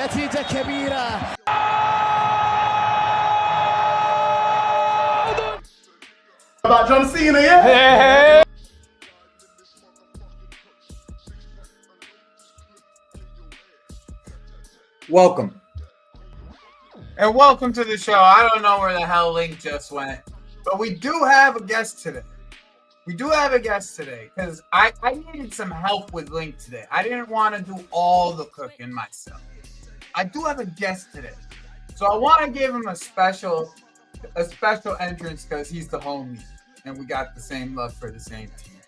نتيجة كبيرة. About John Cena, yeah? Welcome. And welcome to the show. I don't know where the hell Link just went, but we do have a guest today. Because I needed some help with Link today. I didn't want to do all the cooking myself. I do have a guest today. So I want to give him a special entrance because he's the homie and we got the same love for the same team.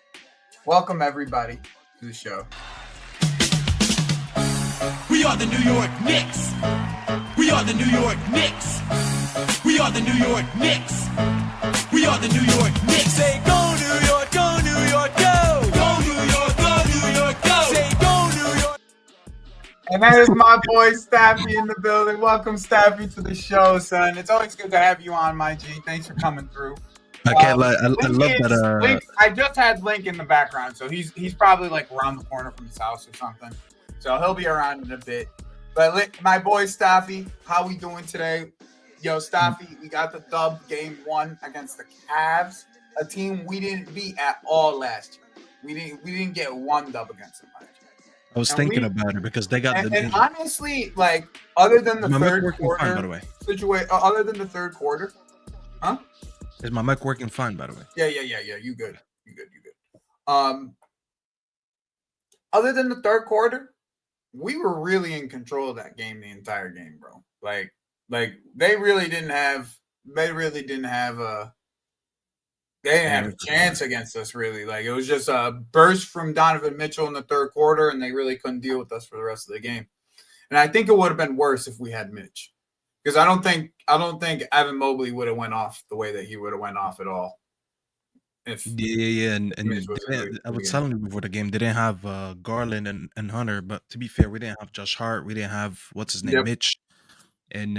Welcome everybody to the show. We are the New York Knicks. We are the New York Knicks. We are the New York Knicks. We are the New York Knicks. Say go New York, go New York, go. Go New York, go New York, go. Say go New York. And that is my boy Staffy in the building. Welcome Staffy to the show, son. It's always good to have you on, my G. Thanks for coming through. I can't lie. I love that. Link, I just had Link in the background, so he's probably like around the corner from his house or something. So he'll be around in a bit. But my boy Staffy, how we doing today? Yo, Staffy, we got the dub game 1 against the Cavs, a team we didn't beat at all last year. We didn't get one dub against them last year. I was thinking about it because they got and honestly, like other than the third quarter, fine, by the way. Other than the third quarter, huh? Is my mic working fine, by the way? Yeah. You good. Other than the third quarter, we were really in control of that game the entire game, bro. Like they didn't have a chance against us, really. Like it was just a burst from Donovan Mitchell in the third quarter, and they really couldn't deal with us for the rest of the game. And I think it would have been worse if we had Mitch. Because I don't think Evan Mobley would have went off the way that he would have went off at all. Yeah. And I was telling you before the game, they didn't have Garland and Hunter, but to be fair, we didn't have Josh Hart, we didn't have what's his name, Mitch, and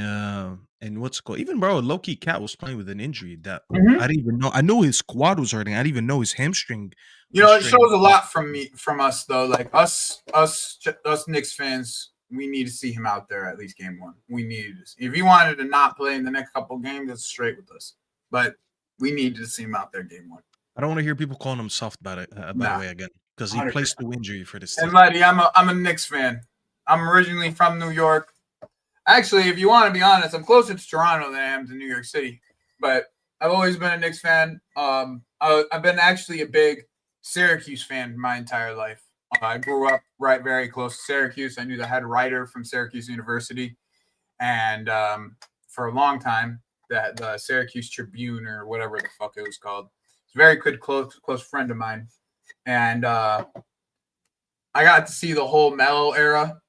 what's it called? Even bro, low-key Cat was playing with an injury that I didn't even know. I know his quad was hurting. I didn't even know his hamstring. You know, it shows a lot from us though. Like us Knicks fans. We need to see him out there at least game 1. We needed to. If he wanted to not play in the next couple of games, that's straight with us. But we needed to see him out there game 1. I don't want to hear people calling him soft by the way again, because he 100%. Plays through injury for this team. And buddy, I'm a Knicks fan. I'm originally from New York. Actually, if you want to be honest, I'm closer to Toronto than I am to New York City. But I've always been a Knicks fan. I've been actually a big Syracuse fan my entire life. I grew up very close to Syracuse. I knew the head writer from Syracuse University. And for a long time, the Syracuse Tribune or whatever the fuck it was called. It's a very good, close friend of mine. And I got to see the whole Melo era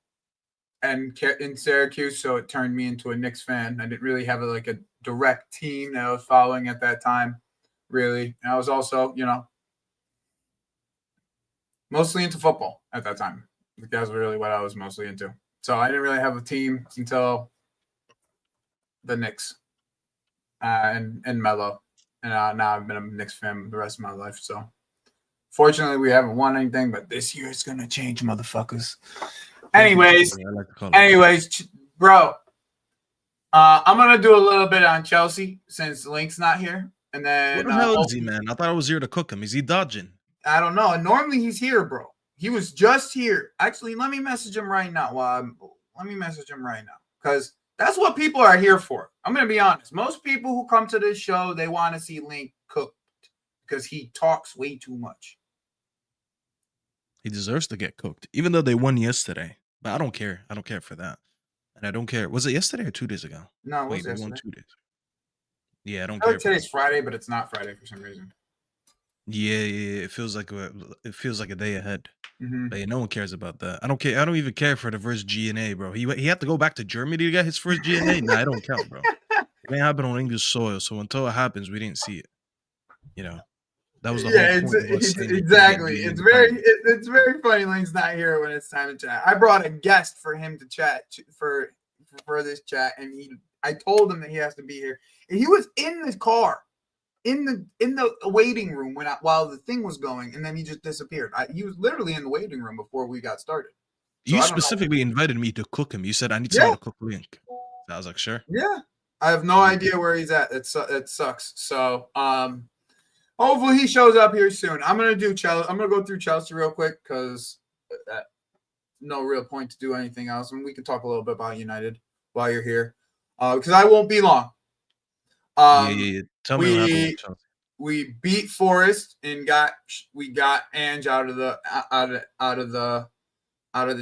and in Syracuse, so it turned me into a Knicks fan. I didn't really have a direct team that I was following at that time, really. And I was also, mostly into football at that time. That's really what I was mostly into. So I didn't really have a team until the Knicks and Melo. And now I've been a Knicks fan the rest of my life. So fortunately, we haven't won anything, but this year it's going to change, motherfuckers. Anyways, bro, I'm going to do a little bit on Chelsea since Link's not here. And then what the hell is he, man? I thought I was here to cook him. Is he dodging? I don't know. Normally he's here, bro. He was just here. Actually, let me message him right now. Because that's what people are here for. I'm going to be honest. Most people who come to this show, they want to see Link cooked because he talks way too much. He deserves to get cooked, even though they won yesterday. But I don't care. I don't care for that. And I don't care. Was it yesterday or 2 days ago? No, Wait, we won 2 days. Yeah, I don't care. care. Today's Friday, but it's not Friday for some reason. Yeah. It feels like a day ahead. Mm-hmm. But yeah, no one cares about that. I don't care. I don't even care for the first GNA, bro. He had to go back to Germany to get his first GNA. Nah, I don't count, bro. It ain't happen on English soil. So until it happens, we didn't see it. You know, that was the whole point. Exactly. It's very funny. Link's not here when it's time to chat. I brought a guest for him to chat for this chat, and I told him that he has to be here. And he was in the car, in the waiting room while the thing was going, and then he just disappeared. He was literally in the waiting room before we got started. So you specifically invited me to cook him. You said I need someone to cook Link. So I was like, sure. Yeah, I have no idea where he's at. It sucks. So hopefully he shows up here soon. I'm gonna do Chelsea. I'm gonna go through Chelsea real quick because no real point to do anything else, and we can talk a little bit about United while you're here, because I won't be long. Yeah. Tell me what happened with Chelsea. We beat Forest and got Ange out of the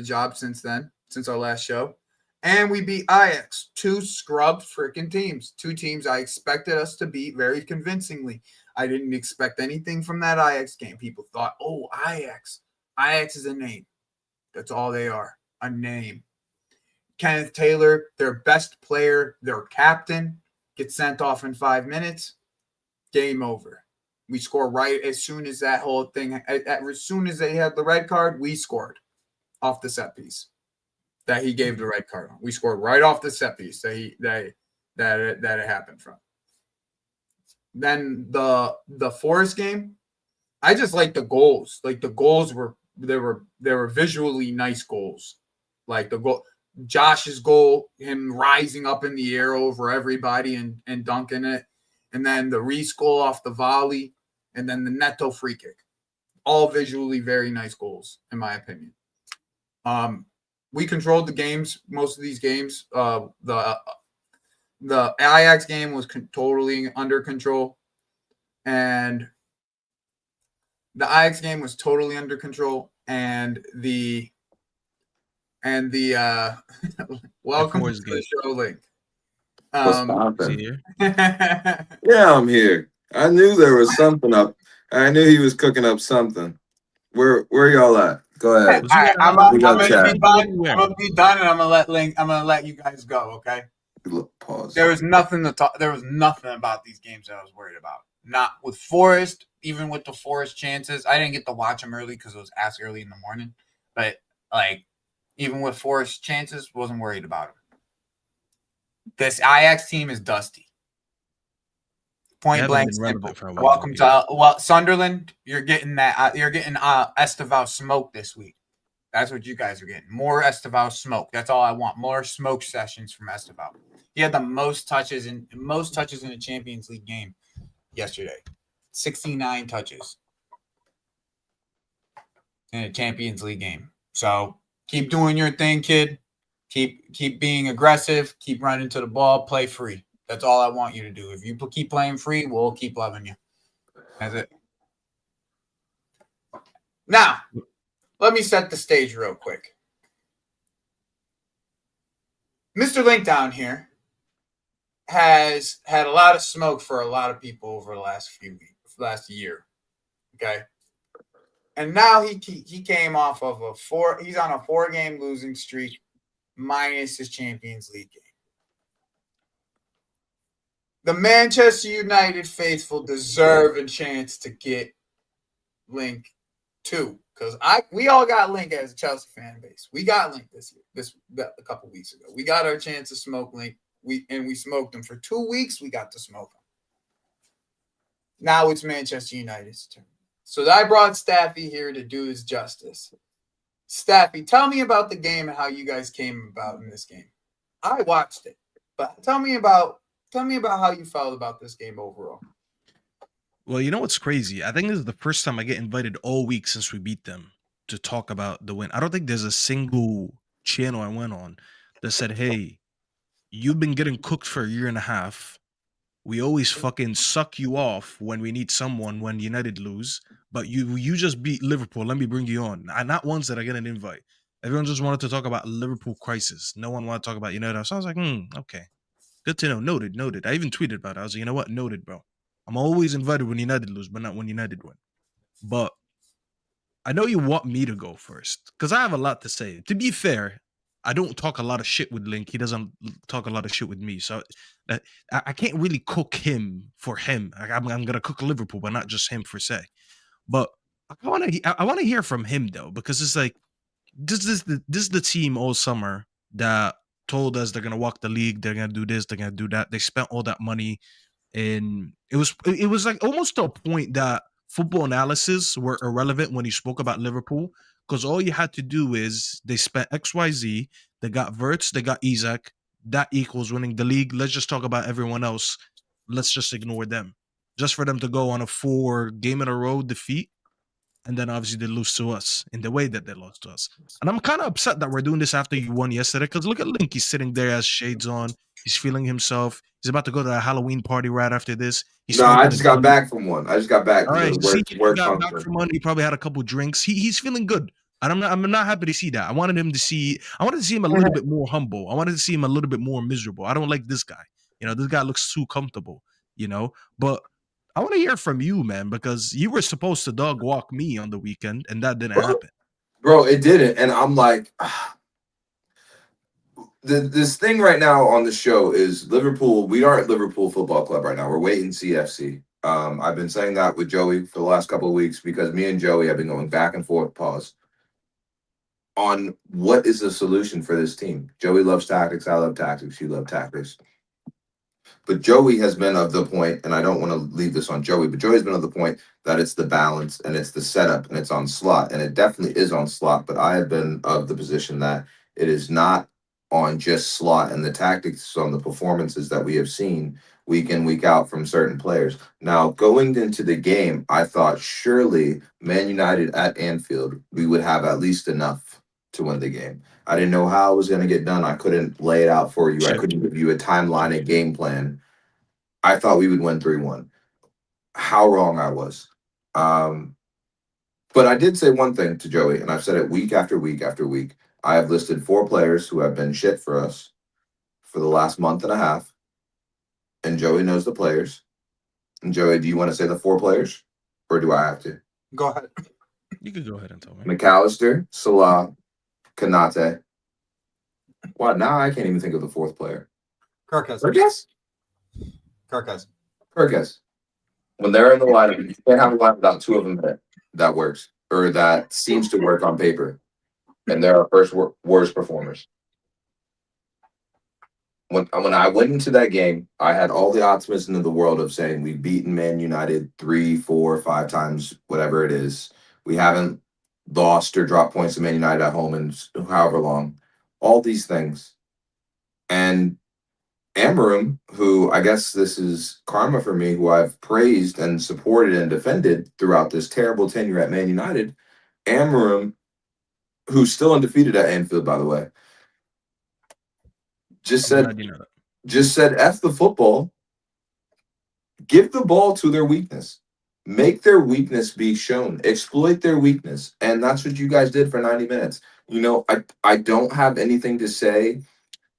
job since our last show, and we beat Ajax, 2 scrubbed freaking teams, 2 teams I expected us to beat very convincingly. I didn't expect anything from that Ajax game. People thought, oh, Ajax is a name. That's all they are, a name. Kenneth Taylor, their best player, their captain, gets sent off in 5 minutes. Game over. We score right as soon as that whole thing, as soon as they had the red card, we scored off the set piece that he gave the red card on. We scored right off the set piece that it happened from. Then the Forest game, I just like the goals. Like the goals were visually nice goals. Like the goal, Josh's goal, him rising up in the air over everybody and dunking it. And then the Reese goal off the volley, and then the Neto free kick. All visually very nice goals, in my opinion. We controlled the games, most of these games. The Ajax game was totally under control, and the Ajax game was totally under control, and the welcome to the show, Link. Yeah, I'm here. I knew there was something up. I knew he was cooking up something. Where y'all at? Go ahead. Right, I'm gonna be done, and I'm gonna let you guys go. Okay. Pause. There was nothing to talk. There was nothing about these games that I was worried about. Not with Forest, even with the Forest chances. I didn't get to watch them early because it was ass early in the morning. But even with Forest chances, wasn't worried about them. This Ajax team is dusty. Point blank simple. Welcome to Sunderland. You're getting that. You're getting Estevao smoke this week. That's what you guys are getting. More Estevao smoke. That's all I want. More smoke sessions from Estevao. He had the most touches in a Champions League game yesterday. 69 touches in a Champions League game. So keep doing your thing, kid. Keep being aggressive. Keep running to the ball. Play free. That's all I want you to do. If you keep playing free, we'll keep loving you. That's it. Now, let me set the stage real quick. Mr. Link down here has had a lot of smoke for a lot of people over the last year. Okay. And now he came off of he's on a 4-game losing streak minus his Champions League game. The Manchester United faithful deserve a chance to get Link too, because we all got Link as a Chelsea fan base. We got Link this year, a couple weeks ago. We got our chance to smoke Link. We smoked him for 2 weeks. We got to smoke him. Now it's Manchester United's turn. So I brought Staffy here to do his justice. Staffy, tell me about the game and how you guys came about in this game. I watched it, but tell me about how you felt about this game overall. Well, you know what's crazy? I think this is the first time I get invited all week since we beat them to talk about the win. I don't think there's a single channel I went on that said, "Hey, you've been getting cooked for a year and a half. We always fucking suck you off when we need someone when United lose, but you just beat Liverpool. Let me bring you on." Not once did I get an invite. Everyone just wanted to talk about Liverpool crisis. No one wanted to talk about United. So I was like, okay. Good to know. Noted. I even tweeted about it. I was like, you know what? Noted, bro. I'm always invited when United lose, but not when United win. But I know you want me to go first because I have a lot to say. To be fair, I don't talk a lot of shit with Link. He doesn't talk a lot of shit with me. So I can't really cook him for him. I'm going to cook Liverpool, but not just him per se. But I want to hear from him, though, because it's like, this is the team all summer that told us they're going to walk the league. They're going to do this. They're going to do that. They spent all that money. And it was like almost to a point that football analysis were irrelevant when he spoke about Liverpool, because all you had to do is they spent XYZ, they got Verts, they got Isaac, that equals winning the league. Let's just talk about everyone else. Let's just ignore them. Just for them to go on a 4-game-in-a-row defeat, and then obviously they lose to us in the way that they lost to us. And I'm kind of upset that we're doing this after you won yesterday, because look at Link. He's sitting there, has shades on. He's feeling himself. He's about to go to a Halloween party right after this. No, I just got back from one. I just got back. All right, work he got function. back from one. He probably had a couple drinks. He's feeling good. And I'm not happy to see that. I wanted to see him a little bit more humble. I wanted to see him a little bit more miserable. I don't like this guy. This guy looks too comfortable, But I want to hear from you, man, because you were supposed to dog walk me on the weekend, and that didn't happen. Bro, it didn't. And I'm like, this thing right now on the show is Liverpool. We aren't Liverpool Football Club right now. We're waiting CFC. I've been saying that with Joey for the last couple of weeks because me and Joey have been going back and forth, on what is the solution for this team. Joey loves tactics. I love tactics. You love tactics. But Joey has been of the point, and I don't want to leave this on Joey, but Joey's been of the point that it's the balance and it's the setup and it's on slot. And it definitely is on slot, but I have been of the position that it is not on just slot and the tactics on the performances that we have seen week in, week out from certain players. Now, going into the game, I thought surely Man United at Anfield, we would have at least enough to win the game. I didn't know how it was going to get done. I couldn't lay it out for you. Sure. I couldn't give you a timeline, a game plan. I thought we would win 3-1. How wrong I was. But I did say one thing to Joey, and I've said it week after week after week. I have listed 4 players who have been shit for us for the last month and a half. And Joey knows the players. And Joey, do you want to say the 4 players? Or do I have to? Go ahead. You can go ahead and tell me. McAllister, Salah, Kanate. What? Now I can't even think of the 4th player. Kirkes. When they're in the lineup, you can't have a lineup without 2 of them that works. Or that seems to work on paper. And they're our first worst performers. When I went into that game, I had all the optimism in the world of saying we've beaten Man United 3, 4, 5 times, whatever it is. We haven't lost or dropped points to Man United at home in however long. All these things. And Amarim, who I guess this is karma for me, who I've praised and supported and defended throughout this terrible tenure at Man United, Amarim, who's still undefeated at Anfield, by the way, just said F the football. Give the ball to their weakness. Make their weakness be shown. Exploit their weakness. And that's what you guys did for 90 minutes. I don't have anything to say.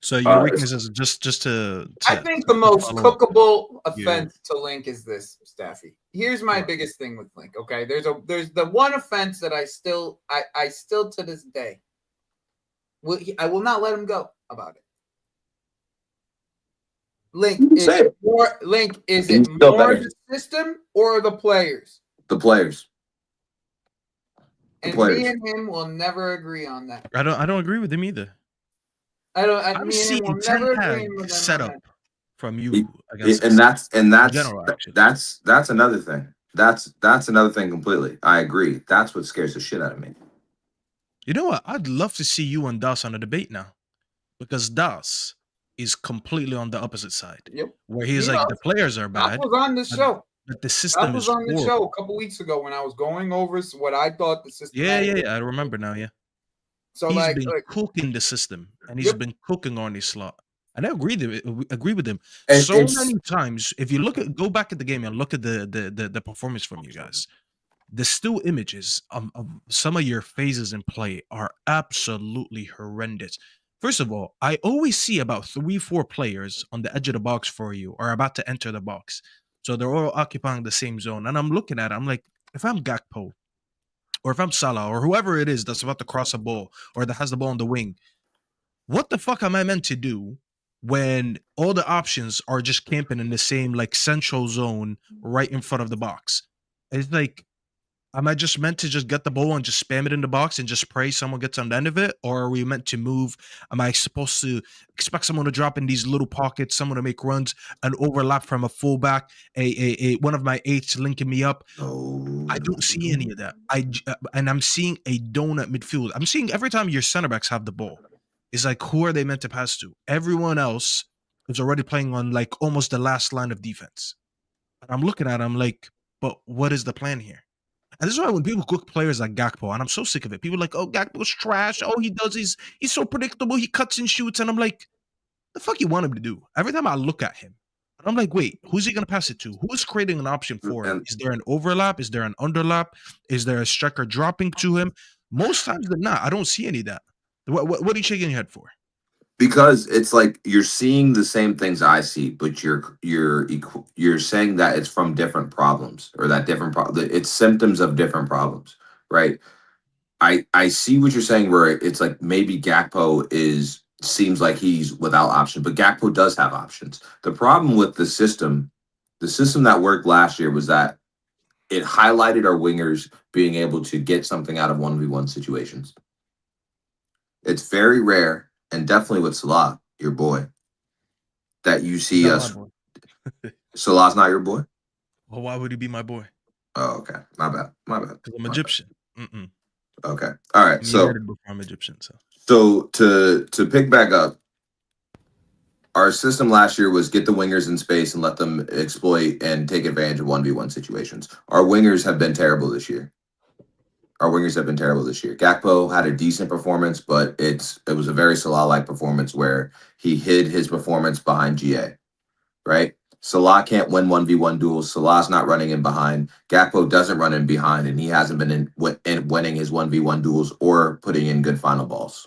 So your weakness is just to I think the most cookable offense to Link is this, Staffy. Here's my biggest thing with Link. Okay, there's the one offense that I still to this day I will not let him go about it. Link, is it more the system or the players? The players. And players. me and him will never agree on that. I don't agree with him either. Me and I'm him seeing will 10 never tag agree with him set on up that. from you against And that's in general, actually. that's another thing. That's another thing completely. I agree. That's what scares the shit out of me. You know what? I'd love to see you and Das on a debate now, because Das is completely on the opposite side, Yep. where he's like, the players are That bad, was on the show. but the That system was is on the horrible. show a couple weeks ago when I was going over what I thought the system. Yeah. I remember now. Yeah. So He's been cooking the system, and he's been cooking on his slot. And I agree with him. And So many times, if you go back at the game and look at the performance from you guys, the still images of some of your phases in play are absolutely horrendous. First of all, I always see about 3-4 players on the edge of the box for you, or about to enter the box. So they're all occupying the same zone. And I'm looking at it, I'm like, if I'm Gakpo, or if I'm Salah, or whoever it is that's about to cross a ball, or that has the ball on the wing, what the fuck am I meant to do when all the options are just camping in the same like central zone right in front of the box? It's like, am I just meant to just get the ball and just spam it in the box and just pray someone gets on the end of it? Or are we meant to move? Am I supposed to expect someone to drop in these little pockets, someone to make runs, an overlap from a fullback, a one of my eights linking me up? I don't see any of that. And I'm seeing a donut midfield. I'm seeing every time your center backs have the ball, it's like, who are they meant to pass to? Everyone else is already playing on like almost the last line of defense. And I'm looking at it, I'm like, but what is the plan here? And this is why when people cook players like Gakpo, and I'm so sick of it, people are like, oh, Gakpo's trash. Oh, he's so predictable. He cuts and shoots. And I'm like, the fuck you want him to do? Every time I look at him, I'm like, wait, who's he going to pass it to? Who's creating an option for him? Is there an overlap? Is there an underlap? Is there a striker dropping to him? Most times than not, I don't see any of that. What are you shaking your head for? Because it's like you're seeing the same things I see, but you're saying that it's from different problems, or that it's symptoms of different problems, right? I see what you're saying, where it's like maybe Gakpo seems like he's without option, but Gakpo does have options. The problem with the system that worked last year was that it highlighted our wingers being able to get something out of 1v1 situations. It's very rare, and definitely with Salah, your boy, that you see us. Salah's not your boy? Well, why would he be my boy? Oh, okay. My bad. Because I'm Egyptian. Okay. All right. So I'm Egyptian. So to pick back up, our system last year was get the wingers in space and let them exploit and take advantage of 1v1 situations. Our wingers have been terrible this year. Gakpo had a decent performance, but it was a very Salah-like performance where he hid his performance behind GA, right? Salah can't win 1v1 duels. Salah's not running in behind. Gakpo doesn't run in behind, and he hasn't been in winning his 1v1 duels or putting in good final balls.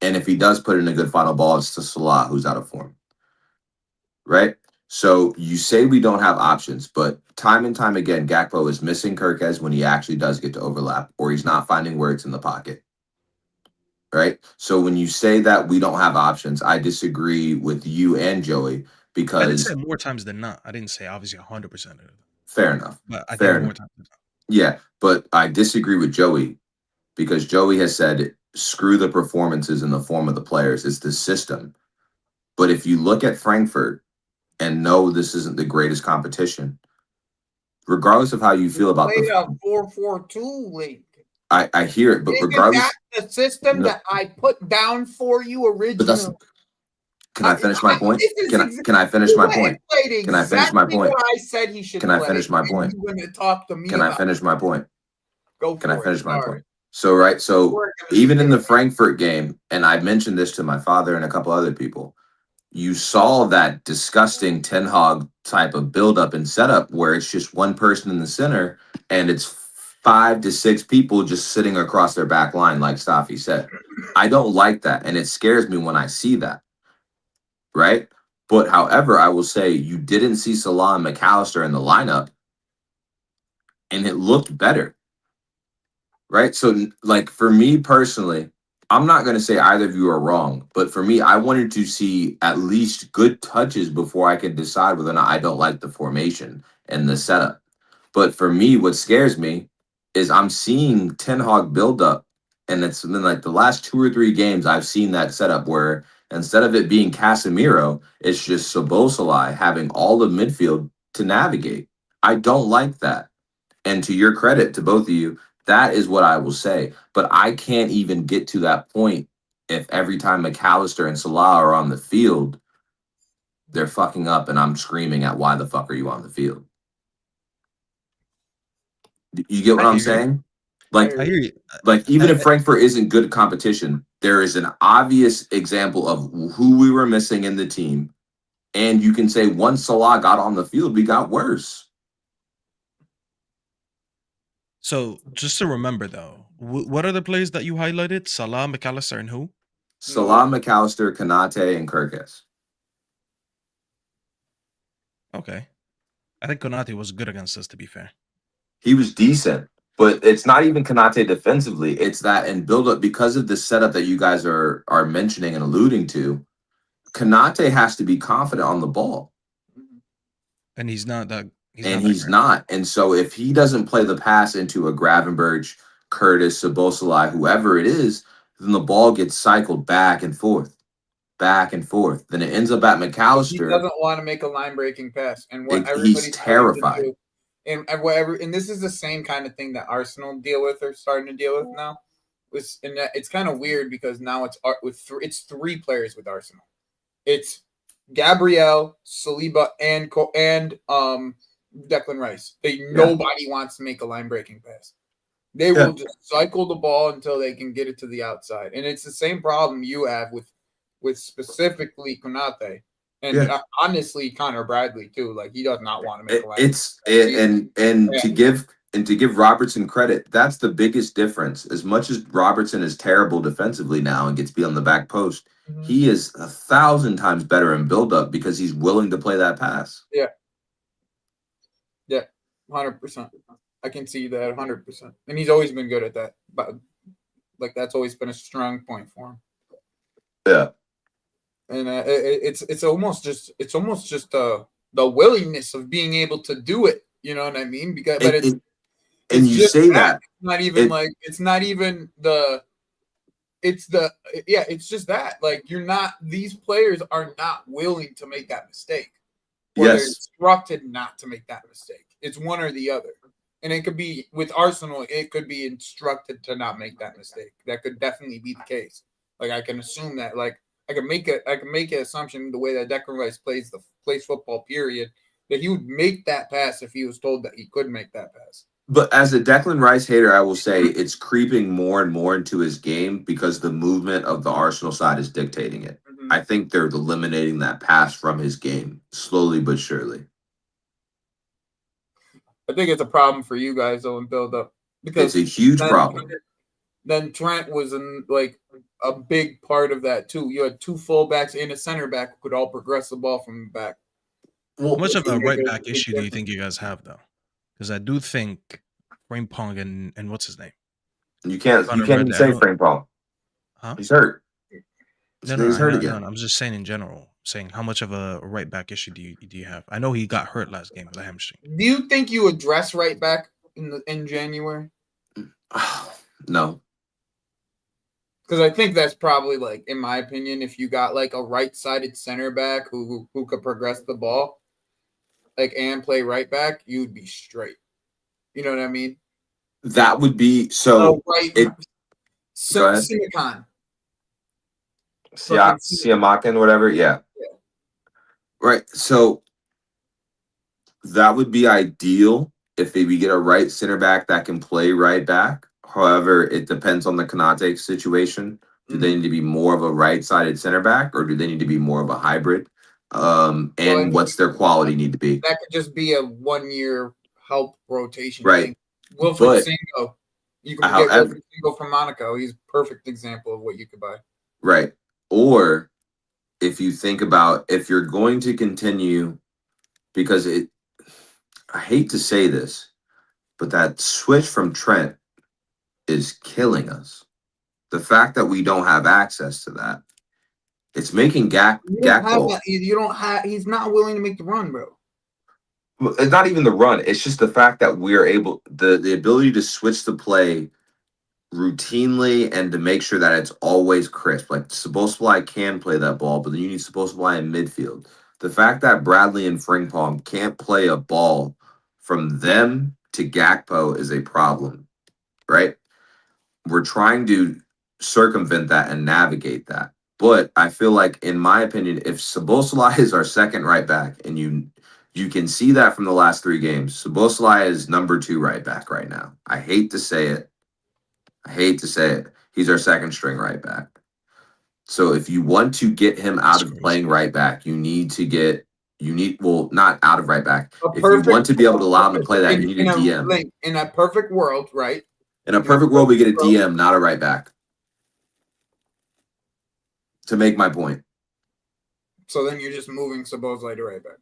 And if he does put in a good final ball, it's to Salah, who's out of form, right? So you say we don't have options, but time and time again, Gakpo is missing Kirkez when he actually does get to overlap, or he's not finding where it's in the pocket, right? So when you say that we don't have options, I disagree with you and Joey, because I did say more times than not. I didn't say obviously 100% of it. Fair enough. But I think more times than not. Yeah, but I disagree with Joey, because Joey has said, screw the performances in the form of the players, it's the system. But if you look at Frankfurt, and no, this isn't the greatest competition, regardless of how you feel about the 4-4-2 league. I hear it, but regardless, that's the system that I put down for you originally. Can I finish my point? Can I finish my point? Can I finish my point? I said he should. Can I finish my point? You want to talk to me? Can I finish my point? Go. Can I finish my point? So even in the Frankfurt game, and I mentioned this to my father and a couple other people, you saw that disgusting Ten Hag type of buildup and setup where it's just one person in the center and it's 5 to 6 people just sitting across their back line, like Staffy said. I don't like that, and it scares me when I see that, right? But however, I will say you didn't see Salah and McAllister in the lineup, and it looked better, right? So, like, for me personally, I'm not going to say either of you are wrong, but for me, I wanted to see at least good touches before I could decide whether or not I don't like the formation and the setup. But for me, what scares me is I'm seeing Ten Hag build up, and it's been like the last 2 or 3 games I've seen that setup where instead of it being Casemiro, it's just Szoboszlai having all the midfield to navigate. I don't like that. And to your credit, to both of you, that is what I will say. But I can't even get to that point if every time McAllister and Salah are on the field, they're fucking up and I'm screaming at why the fuck are you on the field? You get what I'm saying? Like, I hear you. like even if Frankfurt isn't good competition, there is an obvious example of who we were missing in the team. And you can say once Salah got on the field, we got worse. So just to remember though, what are the players that you highlighted? Salah, McAllister, and who? Salah, McAllister, Konate, and Kirkes. Okay. I think Konate was good against us, to be fair. He was decent, but it's not even Konate defensively. It's that in build-up, because of the setup that you guys are mentioning and alluding to, Konate has to be confident on the ball. And he's not that. He's not. And so if he doesn't play the pass into a Gravenberch, Curtis, Szoboszlai, whoever it is, then the ball gets cycled back and forth. Then it ends up at McAllister. He doesn't want to make a line-breaking pass. And what he's terrified. And this is the same kind of thing that Arsenal deal with or starting to deal with now. It's kind of weird because now it's 3 players with Arsenal. It's Gabriel, Saliba, and Declan Rice. Nobody wants to make a line-breaking pass. They will just cycle the ball until they can get it to the outside. And it's the same problem you have with specifically Konate. And honestly, Connor Bradley too. Like he does not want to make a line. To give Robertson credit, that's the biggest difference. As much as Robertson is terrible defensively now and gets beat on the back post, he is 1,000 times better in build-up because he's willing to play that pass. Yeah. 100%. I can see that 100%. And he's always been good at that. But like that's always been a strong point for him. Yeah. And it's almost just the willingness of being able to do it. You know what I mean? Because it's just that. Like these players are not willing to make that mistake. Or they're instructed not to make that mistake. It's one or the other. And it could be with Arsenal, it could be instructed to not make that mistake. That could definitely be the case. Like I can assume that, like I can make an assumption the way that Declan Rice plays football, period, that he would make that pass if he was told that he could make that pass. But as a Declan Rice hater, I will say it's creeping more and more into his game because the movement of the Arsenal side is dictating it. Mm-hmm. I think they're eliminating that pass from his game slowly but surely. I think it's a problem for you guys though in build up because it's a huge problem. Then Trent was in like a big part of that too. You had 2 fullbacks and a center back who could all progress the ball from the back. Well, how much of a right back issue do you think you guys have though? Because I do think Frimpong and what's his name? You can't even say Frimpong. Huh? He's hurt. He's hurt again. No, I'm just saying in general. Saying how much of a right back issue do you have? I know he got hurt last game with a hamstring. Do you think you address right back in January? No. Because I think that's probably like, in my opinion, if you got like a right-sided center back who could progress the ball, like and play right back, you'd be straight. You know what I mean? That would be so. Simakan. Siamakan, whatever. Yeah. Right. So that would be ideal if we get a right center back that can play right back. However, it depends on the Konate situation. Do they need to be more of a right-sided center back, or do they need to be more of a hybrid? What's their quality need to be? That could just be a 1-year help rotation. Right. Thing. Wilfred Singo. You can get Wilfred Singo from Monaco. He's a perfect example of what you could buy. Right. Or if you think about if you're going to continue, because I hate to say this, but that switch from Trent is killing us. The fact that we don't have access to that, it's making Gakpo. He's not willing to make the run, bro. It's not even the run. It's just the fact that we're able the ability to switch the play routinely and to make sure that it's always crisp. Like Szoboszlai can play that ball, but then you need Szoboszlai in midfield. The fact that Bradley and Frimpong can't play a ball from them to Gakpo is a problem, right? We're trying to circumvent that and navigate that. But I feel like, in my opinion, if Szoboszlai is our second right back, and you can see that from the last 3 games, Szoboszlai is number 2 right back right now. I hate to say it. He's our second string right back. So if you want to get him out of playing right back, not out of right back. If you want to be able to allow him to play that, you need a DM. In a perfect world, right? In a perfect world, we get a DM, not a right back. To make my point. So then you're just moving Szoboszlai to right back.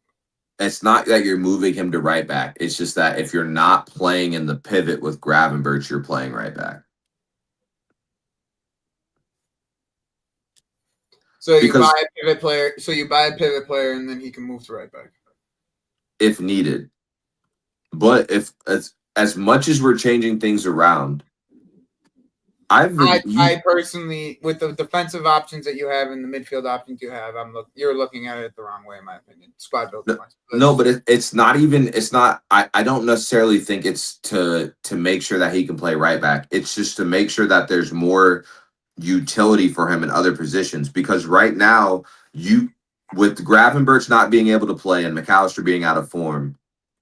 It's not that you're moving him to right back. It's just that if you're not playing in the pivot with Gravenberch, you're playing right back. So you buy a pivot player, and then he can move to right back if needed. But if as much as we're changing things around, I personally, with the defensive options that you have and the midfield options you have, you're looking at it the wrong way, in my opinion. Squad building. No, but it's not even. It's not. I don't necessarily think it's to make sure that he can play right back. It's just to make sure that there's more utility for him in other positions, because right now with Gravenberch not being able to play and McAllister being out of form,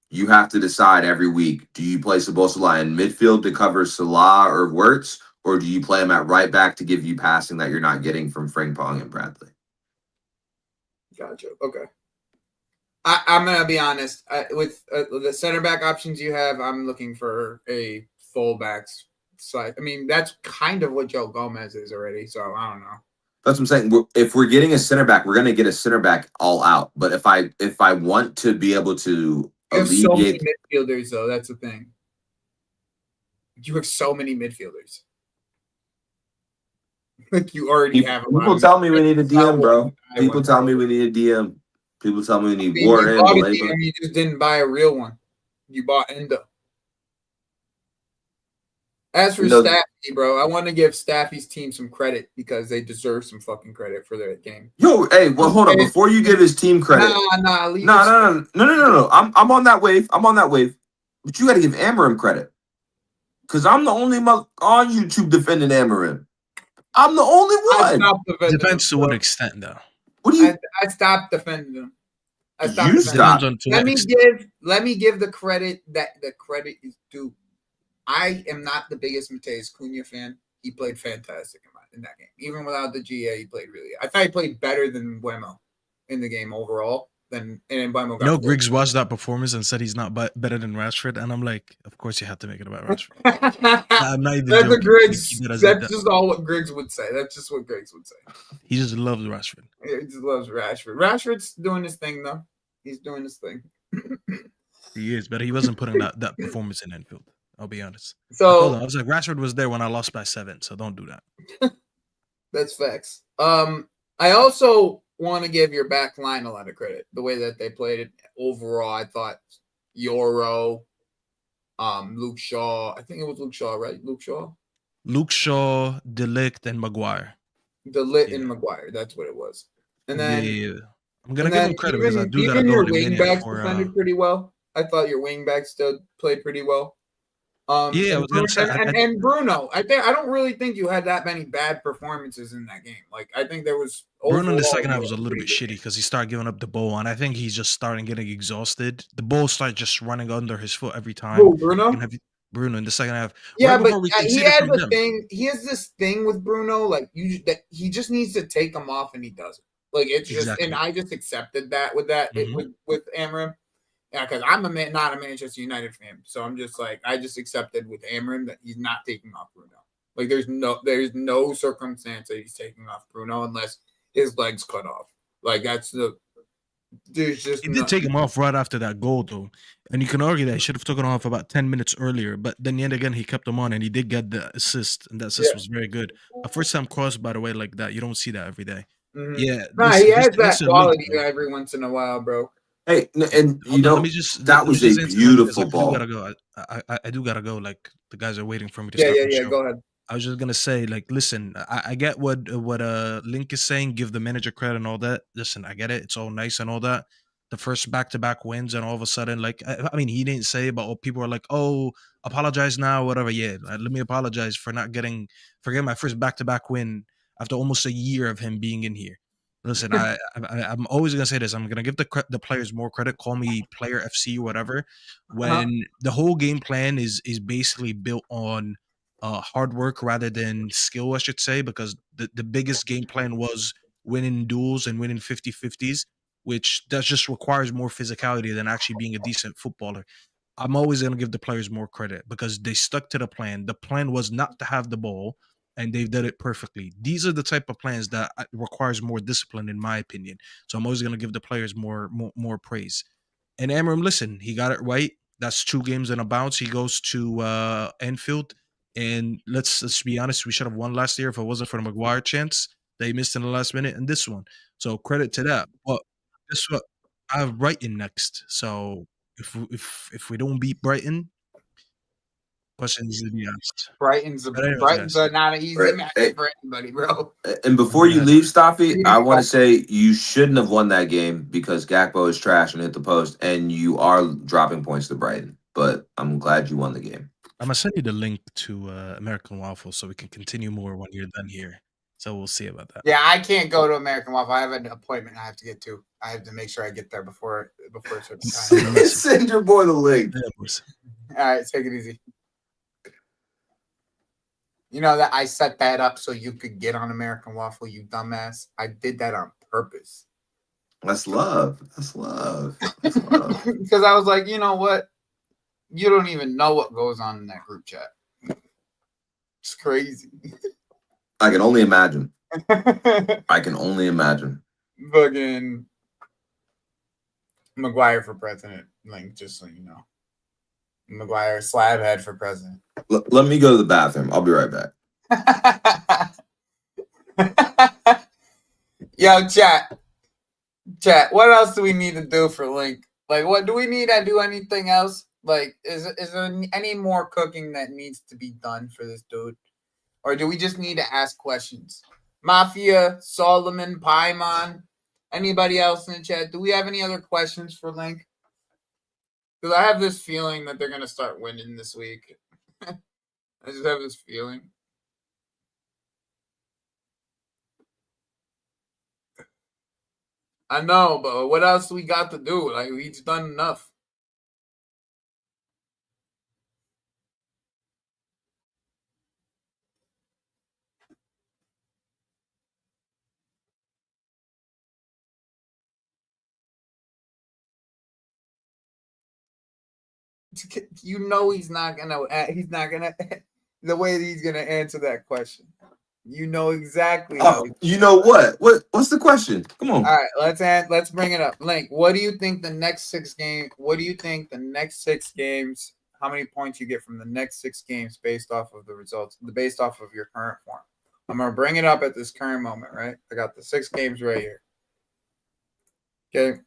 you have to decide every week, do you play Szoboszlai in midfield to cover Salah or Wirtz, or do you play him at right back to give you passing that you're not getting from Frimpong and Bradley? Gotcha. Okay. I'm going to be honest. With the center back options you have, I'm looking for a fullbacks side. I mean, that's kind of what Joe Gomez is already, so I don't know. That's what I'm saying. If we're getting a center back, we're going to get a center back all out. But if I want to be able to alleviate... You have so many midfielders, though. That's the thing. You have so many midfielders. Like, you already have a lot. People tell me we need a DM, bro. People tell me we need a DM. People tell me we need War and DM, you just didn't buy a real one. You bought Endo. As for Staffy, bro, I want to give Staffy's team some credit because they deserve some fucking credit for their game. Yo, hey, well, hold on. Before you give his team credit. No. I'm on that wave. But you got to give Amarim credit. Because I'm the only on YouTube defending Amarim. I'm the only one. Depends to what extent, though. What do you? I stopped defending him. Let me give the credit that the credit is due. I am not the biggest Mateus Cunha fan. He played fantastic in that game. Even without the GA, he played really. I thought he played better than Buemo in the game overall. Griggs watched that performance and said he's not better than Rashford, and I'm like, of course you have to make it about Rashford. I'm not even joking. That's just all what Griggs would say. That's just what Griggs would say. He just loves Rashford. He just loves Rashford. Rashford's doing his thing, though. He's doing his thing. He is, but he wasn't putting that performance in Enfield. I'll be honest. So I was like, Rashford was there when I lost by 7, so don't do that. That's facts. I also want to give your back line a lot of credit. The way that they played it overall, I thought Euro, Luke Shaw. I think it was Luke Shaw, right? Luke Shaw, De Ligt, and Maguire. And Maguire. That's what it was. And then I'm gonna give him credit because I do gotta go your wing backs defended pretty well. I thought your wing backs still played pretty well. I was gonna say, and Bruno. I don't really think you had that many bad performances in that game. Like I think there was Bruno in the second half was a little bit shitty because he started giving up the ball, and I think he's just starting getting exhausted. The ball started just running under his foot every time. Oh, Bruno in the second half. Yeah, but he has a thing. He has this thing with Bruno, like that he just needs to take him off, and he doesn't. Like it's just, and I just accepted that with with Amarim. Yeah, because I'm not a Manchester United fan, so I'm just like I just accepted with Amarim that he's not taking off Bruno. Like there's no circumstance that he's taking off Bruno unless his legs cut off. Like he did take him off right after that goal though, and you can argue that he should have taken off about 10 minutes earlier. But then yet again, he kept him on, and he did get the assist, and that assist was very good. A first time cross, by the way, like that, you don't see that every day. Mm-hmm. Yeah, he has that quality every once in a while, bro. Hey, and you Hold on, know let me just that was a answer that because beautiful I do gotta ball. go. I do gotta go. Like the guys are waiting for me to Yeah, start yeah, the yeah. show. Go ahead. I was just gonna say, like, listen, I get what Link is saying. Give the manager credit and all that. Listen, I get it. It's all nice and all that. The first back-to-back wins, and all of a sudden, like, I mean, he didn't say, but people are like, "Oh, apologize now, whatever." Yeah, let me apologize for not getting my first back-to-back win after almost a year of him being in here. Listen, I'm always gonna say this. I'm gonna give the players more credit. Call me player FC, whatever. When the whole game plan is basically built on hard work rather than skill, I should say, because the biggest game plan was winning duels and winning 50-50s, which that just requires more physicality than actually being a decent footballer. I'm always going to give the players more credit because they stuck to the plan. The plan was not to have the ball, and they've done it perfectly. These are the type of plans that requires more discipline, in my opinion. So I'm always going to give the players more praise. And Amram, listen, he got it right. That's 2 games in a bounce. He goes to Anfield, and let's be honest, we should have won last year if it wasn't for the Maguire chance they missed in the last minute and this one. So credit to that. But guess what? I have Brighton next. So if we don't beat Brighton, questions to be asked. Brighton's But anyways, Brighton's guys, not an easy Right. match Hey, for anybody, bro. and before you leave, Staffy, Yeah. I want to say you shouldn't have won that game because Gakpo is trash and hit the post, and you are dropping points to Brighton. But I'm glad you won the game. I'm gonna send you the link to American Waffle so we can continue more when you're done here. So we'll see about that. Yeah, I can't go to American Waffle. I have an appointment I have to get to. I have to make sure I get there before a certain time. Send your boy the link. Yeah, boys. All right, take it easy. You know that I set that up so you could get on American Waffle, you dumbass. I did that on purpose. That's love. That's love. That's love. Because I was like, you know what? You don't even know what goes on in that group chat. It's crazy. I can only imagine. I can only imagine. Fucking Maguire for president, Link, just so you know. Maguire slabhead for president. Let me go to the bathroom. I'll be right back. Yo, chat. What else do we need to do for Link? Like, what do we need to do? Anything else? Like, is there any more cooking that needs to be done for this dude, or do we just need to ask questions? Mafia, Solomon, Paimon, anybody else in the chat? Do we have any other questions for Link? Because I have this feeling that they're gonna start winning this week. I just have this feeling. I know, but what else we got to do? Like, he's done enough. You know he's not gonna the way that he's gonna answer that question. You know exactly how. You know what? What's the question? Come on. All right, let's bring it up. Link, what do you think the next 6 games? What do you think the next 6 games? How many points you get from the next 6 games based off of the results, based off of your current form? I'm gonna bring it up at this current moment, right? I got the 6 games right here. Okay.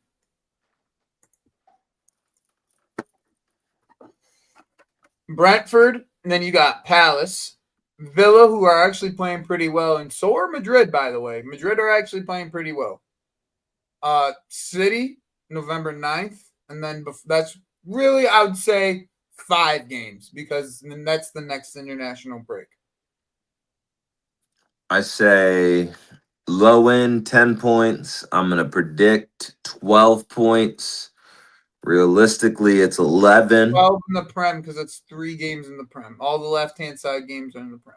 Brentford, and then you got Palace, Villa, who are actually playing pretty well, and so are Madrid, by the way. Madrid are actually playing pretty well. City, November 9th, and then that's really, I would say, 5 games because then that's the next international break. I say low end 10 points. I'm going to predict 12 points. Realistically, it's 11. 12 in the Prem because it's 3 games in the Prem. All the left-hand side games are in the Prem.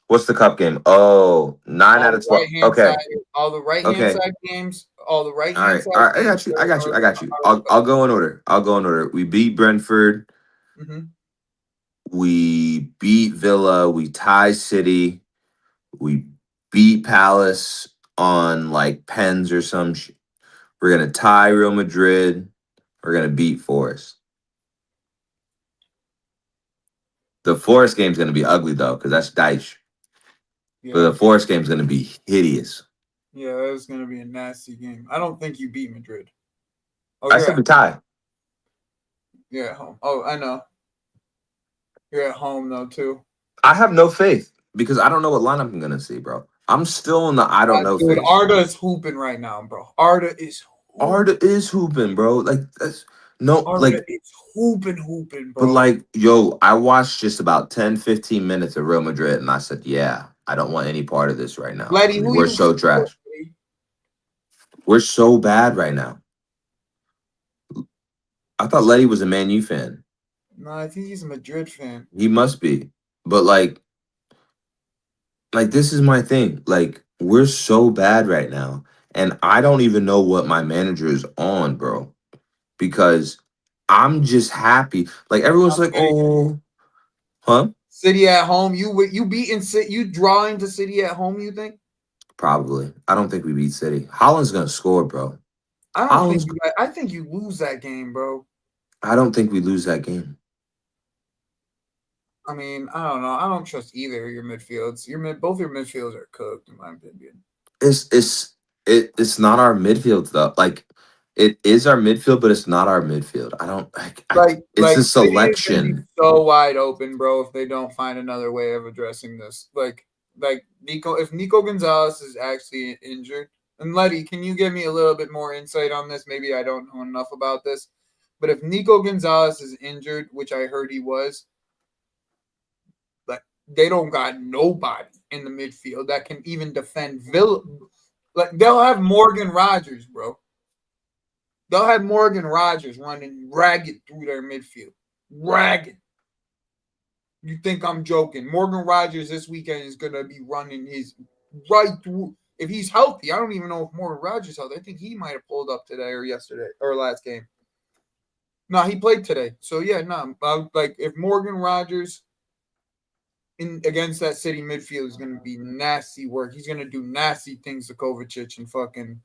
What's the cup game? Oh, 9 out of 12. Okay. All the right-hand side games. All the right-hand side. All right. I got you. I'll go in order. We beat Brentford. Mm-hmm. We beat Villa. We tie City. We beat Palace on like pens or some shit. We're going to tie Real Madrid. We're going to beat Forest. The Forest game's going to be ugly, though, because that's Deitch. Yeah. But the Forest game's going to be hideous. Yeah, that's going to be a nasty game. I don't think you beat Madrid. Oh, I said we tie. You're at home. Oh, I know. You're at home though too. I have no faith because I don't know what lineup I'm gonna see, bro. I'm still in the I don't know Dude, phase. Arda is hooping right now, bro. Arda is hooping, bro. Like that's no like Arda is hooping, but bro. like yo, I watched just about 10, 15 minutes of Real Madrid and I said, yeah, I don't want any part of this right now. Letty, I mean, who we're you so trash. We're so bad right now. I thought Letty was a Man U fan. No, I think he's a Madrid fan. He must be. But like this is my thing. Like we're so bad right now. And I don't even know what my manager is on, bro. Because I'm just happy. Like everyone's like, oh, huh? City at home. You beating City? You drawing to City at home? You think? Probably. I don't think we beat City. Holland's gonna score, bro. I think you lose that game, bro. I don't think we lose that game. I mean, I don't know. I don't trust either of your midfields. Both your midfields are cooked, in my opinion. It's not our midfield though. Like it is our midfield, but it's not our midfield. I don't it's a selection. So wide open, bro. If they don't find another way of addressing this, like if Nico Gonzalez is actually injured, and Letty, can you give me a little bit more insight on this? Maybe I don't know enough about this, but if Nico Gonzalez is injured, which I heard he was, like they don't got nobody in the midfield that can even defend Villa. Like they'll have Morgan Rogers, bro. They'll have Morgan Rogers running ragged through their midfield. Ragged. You think I'm joking? Morgan Rogers this weekend is going to be running his right through. If he's healthy, I don't even know if Morgan Rogers is healthy. I think he might have pulled up today or yesterday or last game. No, he played today. So, yeah, no. Like, if Morgan Rogers against that City midfield is going to be nasty work. He's going to do nasty things to Kovacic and fucking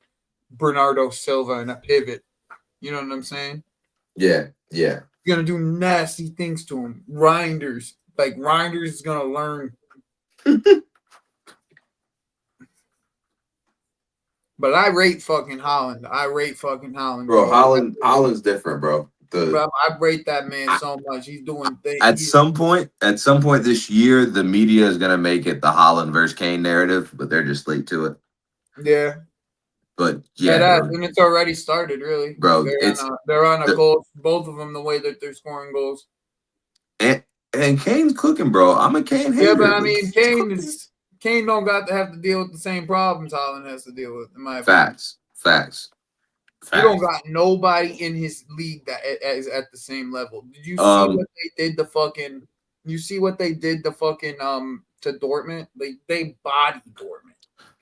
Bernardo Silva and a pivot. You know what I'm saying? Yeah. He's going to do nasty things to him. Reinders. Like, Reinders is going to learn. But I rate fucking Holland. Bro, Holland's different, bro. Bro, I rate that man so much. He's doing things. At some point this year, the media is gonna make it the Holland versus Kane narrative, but they're just late to it. Yeah. But yeah, and it's already started, really, bro. They're on a goal. Both of them, the way that they're scoring goals. And Kane's cooking, bro. I'm a Kane hater. Yeah, but I mean, Kane don't got to have to deal with the same problems Holland has to deal with. In my opinion. Facts. You don't got nobody in his league that is at the same level. Did you see what they did to fucking? You see what they did to fucking to Dortmund? They bodied Dortmund.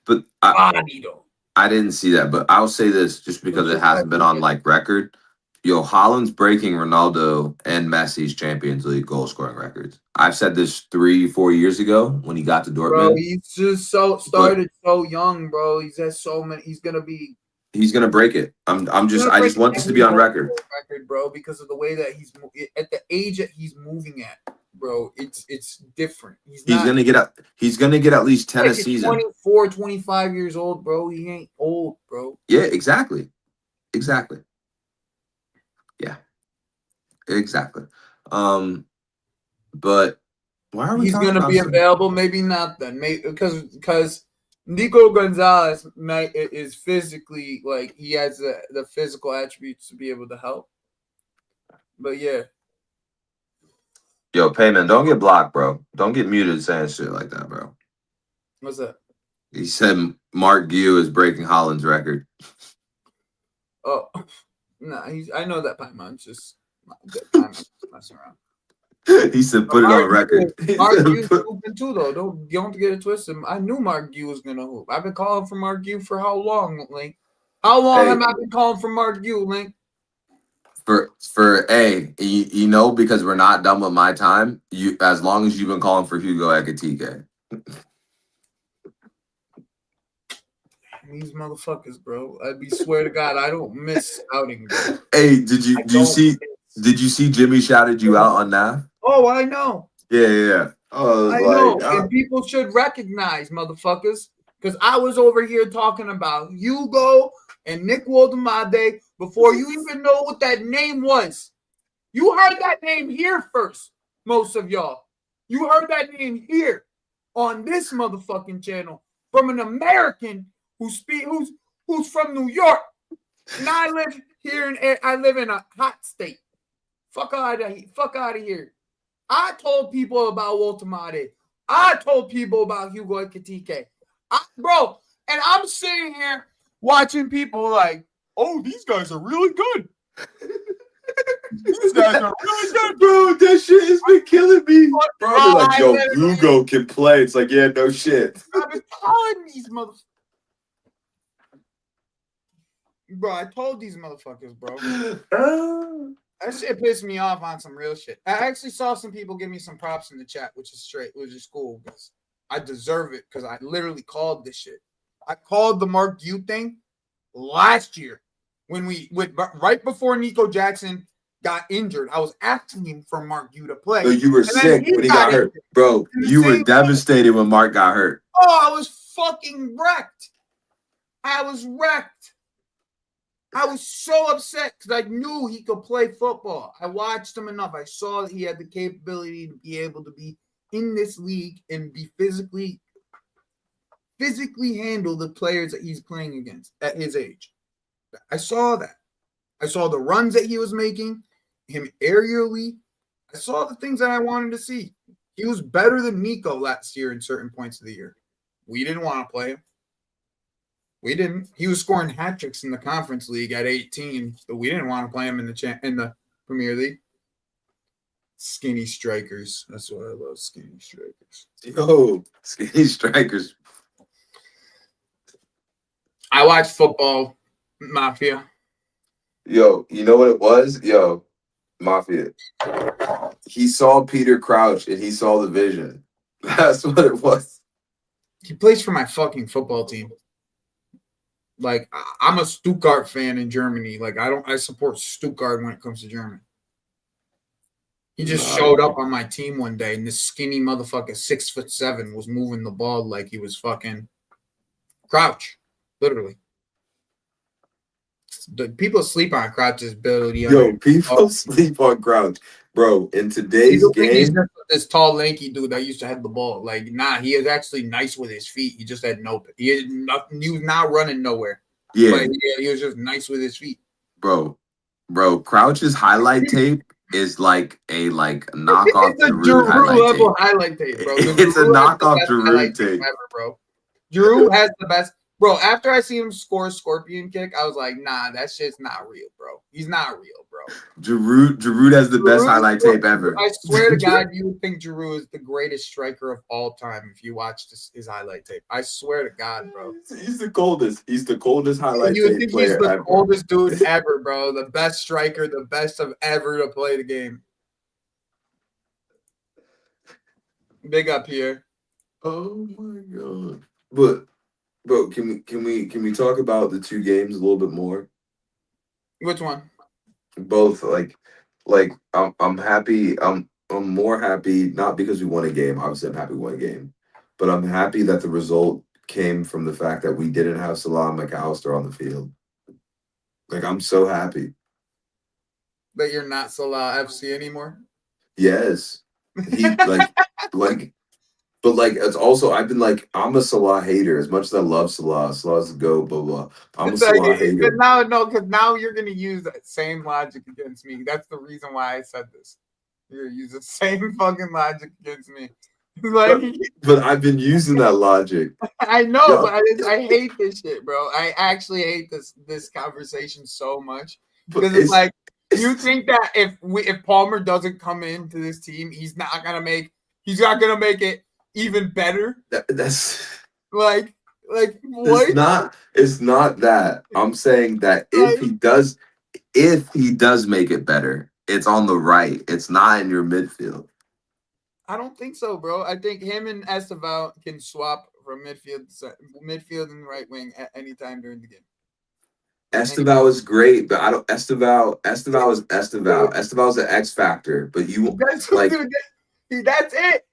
But bodied them. I didn't see that, but I'll say this just because it hasn't been on like record. Yo, Holland's breaking Ronaldo and Messi's Champions League goal scoring records. I've said this 3-4 years ago when he got to Dortmund. Bro, he's just started so young, bro. He's had so many. He's gonna break it. I just want this to be on record, bro, because of the way that he's at the age that he's moving at, bro. It's different. He's gonna get at least 10 a season. 24, 25 years old, bro. He ain't old, bro. Yeah, exactly. Yeah, exactly. But why are we? He's gonna be available. Maybe not then. Maybe because Nico Gonzalez is physically like he has the physical attributes to be able to help. But yeah. Yo, Payman, don't get blocked, bro. Don't get muted saying shit like that, bro. What's that? He said Mark Gue is breaking Holland's record. Oh, no, I know that Payman's just messing around. He said, "Put it on record." Mark Gue's hooping too, though. Don't get it twisted. I knew Mark Gue was gonna hoop. I've been calling for Mark Gue for how long, Link? How long have I been calling for Mark Gue, Link? You know, because we're not done with my time. As long as you've been calling for Hugo Ekitike. These motherfuckers, bro. Swear to God, I don't miss outing, bro. Hey, did you see Jimmy shouted you out on that? Oh, I know. Yeah. Oh, I know. And people should recognize, motherfuckers, because I was over here talking about Hugo and Nick Woldemade, before you even know what that name was. You heard that name here first, most of y'all. You heard that name here on this motherfucking channel from an American who's from New York. And I live here I live in a hot state. Fuck out of here. I told people about Walter Made. I told people about Hugo Ekitike. Bro, and I'm sitting here watching people like, oh, these guys are really good. These guys are really good. Bro, that shit has been killing me. Bro, they're like, yo, I Hugo can play. It's like, yeah, no shit. I've been telling these motherfuckers. Bro, I told these motherfuckers, bro. That shit pissed me off on some real shit. I actually saw some people give me some props in the chat, which is cool because I deserve it because I literally called this shit. I called the Mark Yu thing last year when right before Nico Jackson got injured. I was asking him for Mark Yu to play. So you were sick when he got hurt. Bro, you were devastated when Mark got hurt. Oh, I was fucking wrecked. I was wrecked. I was so upset because I knew he could play football. I watched him enough. I saw that he had the capability to be able to be in this league and be physically handle the players that he's playing against at his age. I saw that. I saw the runs that he was making, him aerially. I saw the things that I wanted to see. He was better than Nico last year in certain points of the year. We didn't want to play him. We didn't. He was scoring hat tricks in the Conference League at 18, but we didn't want to play him in the Premier League. Skinny strikers. That's what I love, skinny strikers. Yo, skinny strikers. I watched Football Mafia. Yo, you know what it was? Yo, Mafia. He saw Peter Crouch and he saw the vision. That's what it was. He plays for my fucking football team. Like, I'm a Stuttgart fan in Germany. Like, I support Stuttgart when it comes to Germany. He just showed up on my team one day, and this skinny motherfucker, 6'7", was moving the ball like he was fucking Crouch, literally. The people sleep on Crouch's ability. Yo, people sleep on Crouch. Bro, in today's game, he's just this tall, lanky dude that used to have the ball. Like, nah, he is actually nice with his feet. He just had he was not running nowhere. Yeah. But he was just nice with his feet. Bro, Crouch's highlight tape is like a knockoff It's a Giroud highlight tape, bro. It's a knockoff Giroud tape ever, bro. Giroud has the best. Bro, after I seen him score a scorpion kick, I was like, nah, that shit's not real, bro. He's not real, bro. Giroud has the best highlight tape ever. I swear to God, you would think Giroud is the greatest striker of all time if you watched his highlight tape. I swear to God, bro. He's the coldest. He's the coldest highlight you tape think player he's the ever. coldest dude ever, bro. The best striker, the best of ever to play the game. Big up here. Oh my God. But bro, can we talk about the two games a little bit more? Which one? Both. Like I'm happy. I'm more happy, not because we won a game. Obviously, I'm happy we won a game, but I'm happy that the result came from the fact that we didn't have Salah and McAllister on the field. Like, I'm so happy that you're not Salah FC anymore. Yes, he but it's also, I've been like, I'm a Salah hater as much as I love Salah. Salah's the GOAT, blah blah. I'm a Salah hater. Because now you're gonna use that same logic against me. That's the reason why I said this. You're gonna use the same fucking logic against me. But I've been using that logic. I know, but I hate this shit, bro. I actually hate this conversation so much because it's like, you think that if Palmer doesn't come into this team, he's not gonna make it even better. That's like what? It's not that. I'm saying that if he does make it better, it's on the right. It's not in your midfield. I don't think so, bro. I think him and Esteval can swap from midfield and right wing at any time during the game. Esteval is great, but I don't. Esteval is Esteval. Esteval's an X factor, but that's it.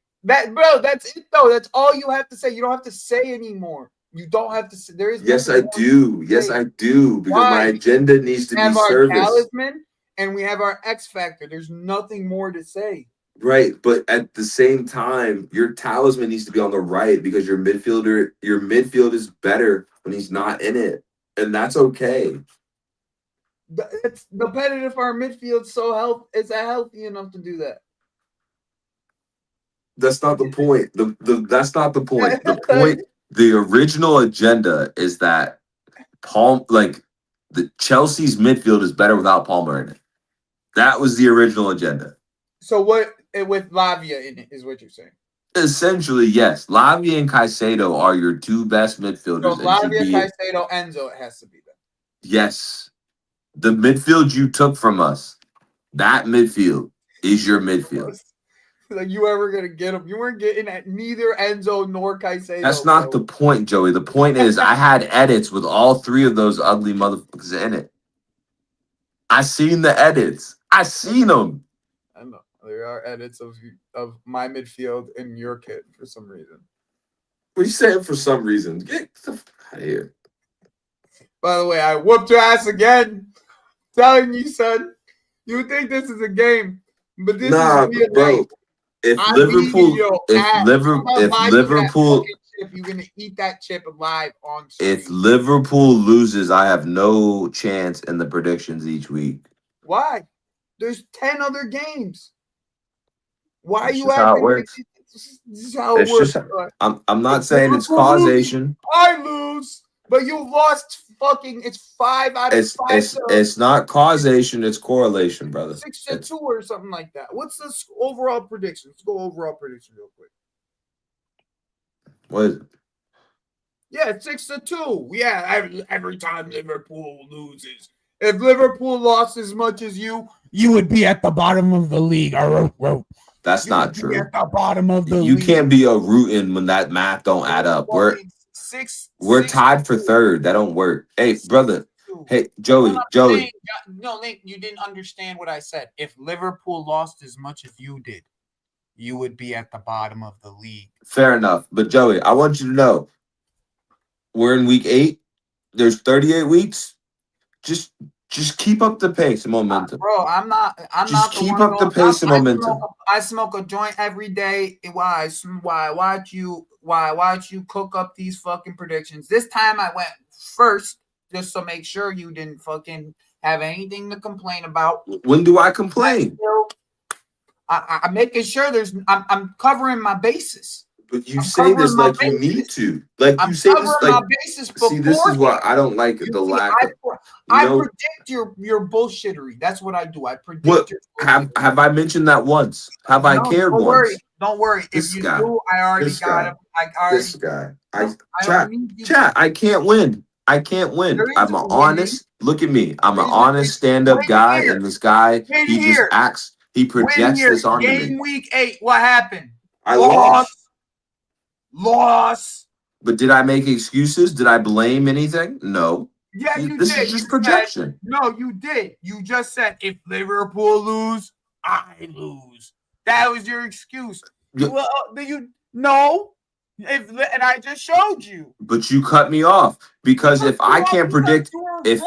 That's it, though. That's all you have to say. You don't have to say anymore. You don't have to. There is. Yes, I do. Yes, I do. Because my agenda needs to we be have our service. talisman and we have our X factor. There's nothing more to say. Right, but at the same time, your talisman needs to be on the right because your midfield is better when he's not in it, and that's okay. It's competitive. Our midfield it's healthy enough to do that. That's not the point. That's not the point. The point, the original agenda is that the Chelsea's midfield is better without Palmer in it. That was the original agenda. So what with Lavia in it is what you're saying? Essentially, yes. Lavia and Caicedo are your two best midfielders. So Lavia, Caicedo, Enzo, it has to be that. Yes. The midfield you took from us, that midfield is your midfield. Like you ever gonna get him? You weren't getting at neither Enzo nor Caicedo. That's not the point, Joey. The point is I had edits with all three of those ugly motherfuckers in it. I seen the edits. I seen them. I know there are edits of my midfield in your kit for some reason. What are you saying for some reason? Get the fuck out of here. By the way, I whooped your ass again. Telling you, son. You think this is a game, but this is real life. If Liverpool, you're gonna eat that chip live on stream. If Liverpool loses, I have no chance in the predictions each week. Why? There's 10 other games. Why are you acting? How it works. This is how it works. I'm not saying it's causation. I lose, but you lost. It's 5 out of 5. It's not causation. It's correlation, brother. 6-2 or something like that. What's the overall prediction? Let's go overall prediction real quick. What is it? Yeah, it's 6-2. Yeah, every time Liverpool loses. If Liverpool lost as much as you would be at the bottom of the league. That's not true. At the bottom of the you league. Can't be a rooting when that math don't add up. We're tied for third. That don't work. Hey, brother. Hey, Joey. No, Link, you didn't understand what I said. If Liverpool lost as much as you did, you would be at the bottom of the league. Fair enough. But Joey, I want you to know, we're in week 8. There's 38 weeks. Just keep up the pace and momentum. Bro, I'm not keep up the pace and momentum. I smoke a joint every day. Why watch you cook up these fucking predictions? This time I went first just to make sure you didn't fucking have anything to complain about. When do I complain? I'm making sure I'm covering my bases. But you say this like you need to. Like you say this like my bases before. See, this is why I don't like the lack of. I predict your bullshittery. That's what I do. I predict. What have I mentioned that once? Have I cared once? Don't worry. If you do, I already got him. This guy. Chat. I can't win. I can't win. I'm an honest. Look at me. I'm an honest stand-up guy, and this guy just acts. He projects this onto me. Game week 8. What happened? I lost. But did I make excuses? Did I blame anything? No. Yeah, you did. This is just projection. No, you did. You just said if Liverpool lose, I lose. That was your excuse. Well, and I just showed you. But you cut me off because if I can't predict if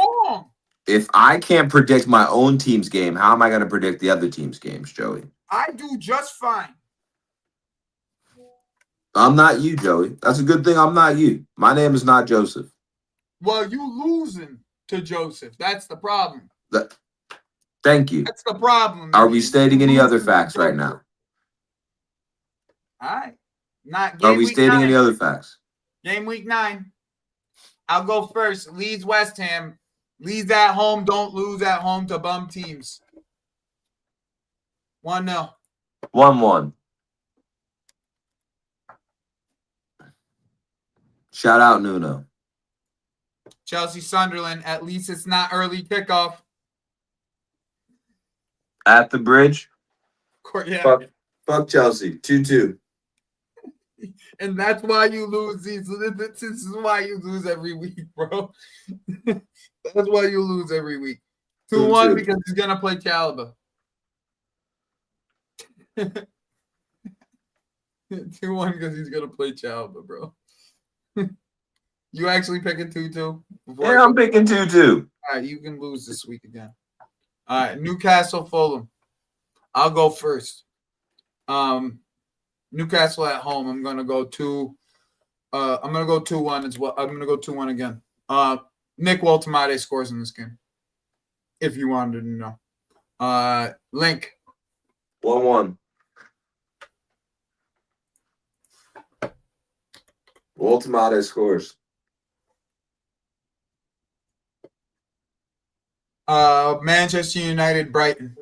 I can't predict my own team's game, how am I going to predict the other team's games, Joey? I do just fine. I'm not you, Joey. That's a good thing I'm not you. My name is not Joseph. Well, you losing to Joseph. That's the problem. Thank you. That's the problem. Are we stating any other facts right now? All right. Are we stating any other facts? Game week 9. I'll go first. Leeds West Ham. Leeds at home. Don't lose at home to bum teams. 1-0. 1-1. Shout out Nuno. Chelsea Sunderland. At least it's not early kickoff. At the bridge. Yeah. Fuck Chelsea. 2-2. And that's why you lose these. This is why you lose every week, bro. That's why you lose every week. 2-1 because he's gonna play Chalaba. 2-1 because he's gonna play Chalaba, bro. You actually picking 2-2? Yeah, I'm picking 2-2. All right, you can lose this week again. All right, Newcastle, Fulham. I'll go first. Newcastle at home. I'm gonna go 2-1 as well. I'm gonna go 2-1 again. Nick Woltemade scores in this game. If you wanted to know. Link. 1-1. Woltemade scores. Manchester United, Brighton.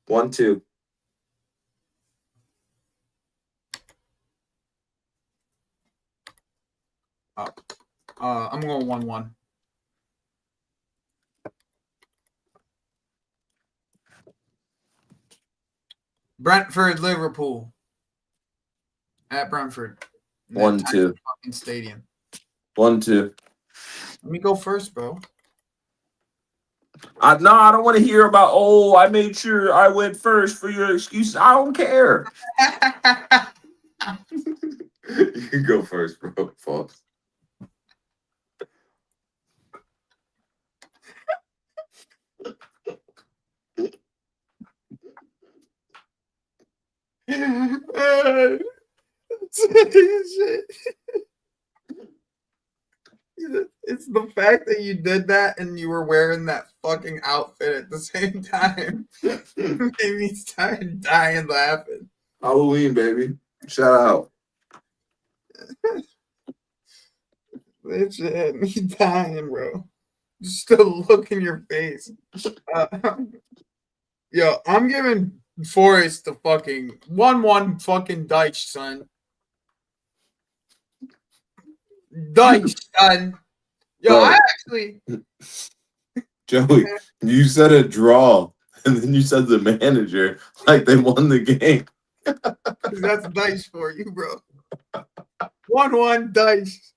1-2. I'm going 1-1. Brentford, Liverpool. At Brentford. 1-2. Fucking stadium. 1-2. Let me go first, bro. I don't want to hear about, I made sure I went first for your excuses. I don't care. You can go first, bro. False. It's the fact that you did that and you were wearing that fucking outfit at the same time. Made me start dying laughing. Halloween, baby. Shout out. That shit had me dying, bro. Just the look in your face. Yo, I'm giving Forrest the fucking 1-1 fucking Deitch, son. Deitch, son. Yo, Bro. I actually... Joey, you said a draw, and then you said the manager like they won the game. That's Deitch for you, bro. 1-1 Deitch.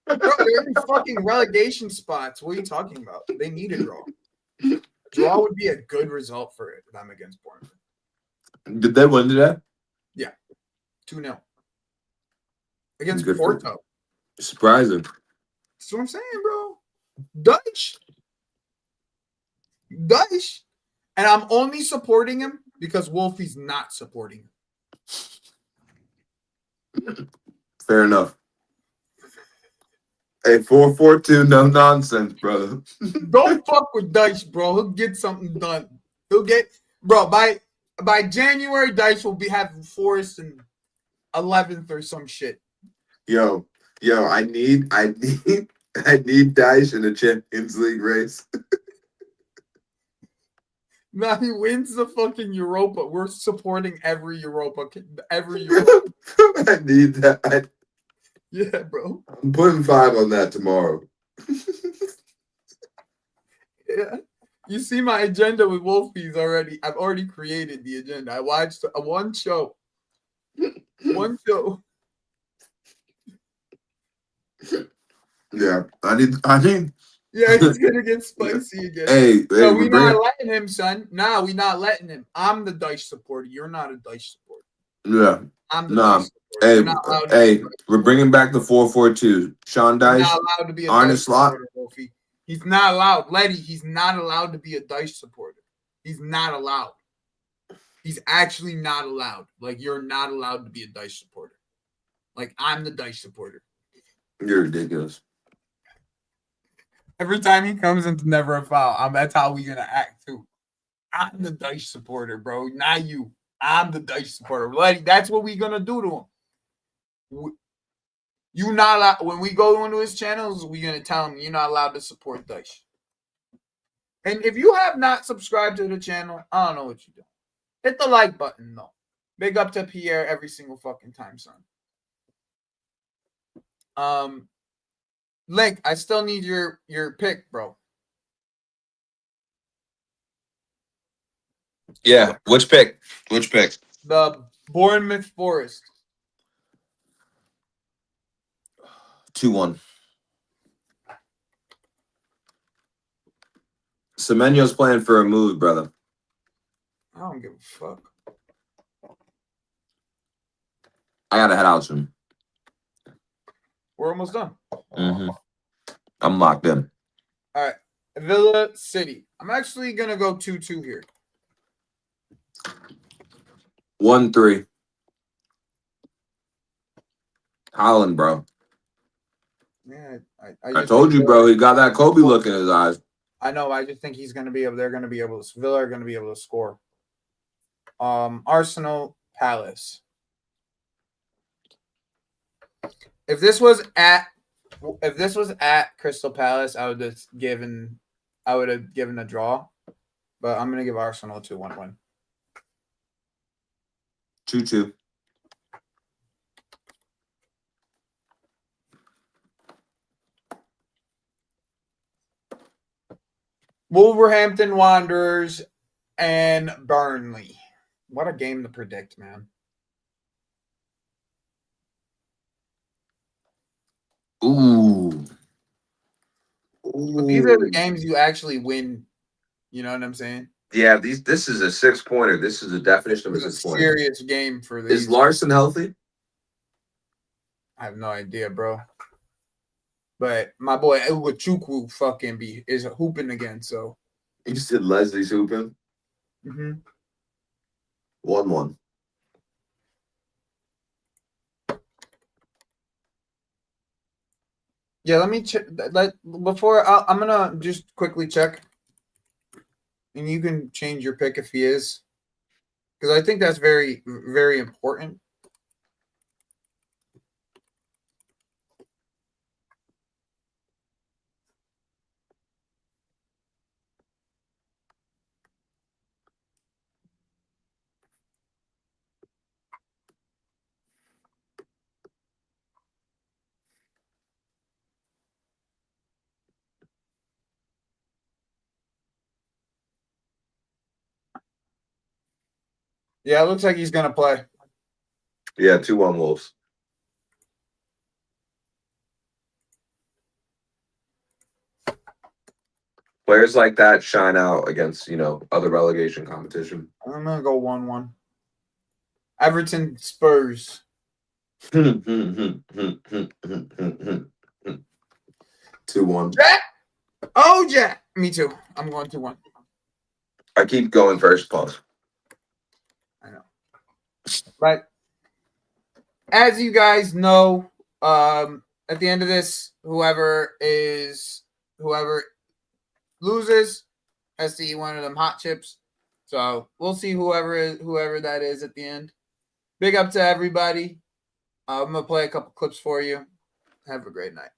Bro, they're in fucking relegation spots. What are you talking about? They need a draw. A draw would be a good result for them against Bournemouth. Did they win today? Yeah. 2-0. Against Good Porto. Surprising. That's what I'm saying, bro. Deitch. And I'm only supporting him because Wolfie's not supporting him. Fair enough. Hey, 4-4-2, no nonsense, brother. Don't fuck with Deitch, bro. He'll get something done. He'll get, bro. By January, Deitch will have Forrest in 11th or some shit. Yo, I need Dice in a Champions League race. Now he wins the fucking Europa. We're supporting every Europa. I need that. Yeah, bro. I'm putting 5 on that tomorrow. Yeah. You see my agenda with Wolfies already. I've already created the agenda. I watched one show. Yeah, I need. Yeah, he's gonna get spicy again. Hey, no, we're not letting him, son. Nah, we're not letting him. I'm the Deitch supporter. You're not a Deitch supporter. Yeah. I'm the Deitch supporter. Hey, we're bringing back the 4-4-2. Sean Dyche. Not allowed to be a Arne Deitch Slot. supporter, Wolfie. He's not allowed. Letty, he's not allowed to be a Deitch supporter. He's not allowed. He's actually not allowed. Like, you're not allowed to be a Deitch supporter. Like, I'm the Deitch supporter. You're ridiculous. Every time he comes into never a foul, that's how we're gonna act too. I'm the Deitch supporter, bro. Not you. I'm the Deitch supporter. Letty, that's what we're gonna do to him. You not allowed, when we go into his channels, we're gonna tell him you're not allowed to support Deitch. And if you have not subscribed to the channel, I don't know what you're doing. Hit the like button though. Big up to Pierre every single fucking time, son. Link, I still need your pick, bro. Yeah, which pick? The Bournemouth Forest. 2-1. Semenyo's playing for a move, brother. I don't give a fuck. I gotta head out soon. We're almost done. I'm locked in. All right. Villa City. I'm actually going to go 2-2 here. 1-3. Haaland, bro. Yeah, I told you, bro. He got that Kobe look in his eyes. I know. I just think he's going to be able. They're going to be able to. Villa are going to be able to score. Arsenal, Palace. If this was at Crystal Palace, I would have given a draw. But I'm going to give Arsenal a 2-1 win. 2-2. Wolverhampton Wanderers and Burnley. What a game to predict, man. Ooh. But these are the games you actually win. You know what I'm saying? Yeah, this is a 6-pointer. This is the definition of a 6-pointer. Serious game for these. Is Larson healthy? I have no idea, bro. But my boy Ugochukwu fucking is hooping again. So You said Leslie's hooping? 1-1. Yeah, let me check. Before I'm gonna just quickly check, and you can change your pick if he is, because I think that's very, very important. Yeah, it looks like he's gonna play. Yeah, 2-1 Wolves. Players like that shine out against, other relegation competition. I'm gonna go 1-1. Everton Spurs. 2-1. Jack. Oh, Jack. Me too. I'm going 2-1. I keep going first, pause. I know. But as you guys know, at the end of this, whoever loses has to eat one of them hot chips. So we'll see whoever that is at the end. Big up to everybody. I'm gonna play a couple clips for you. Have a great night.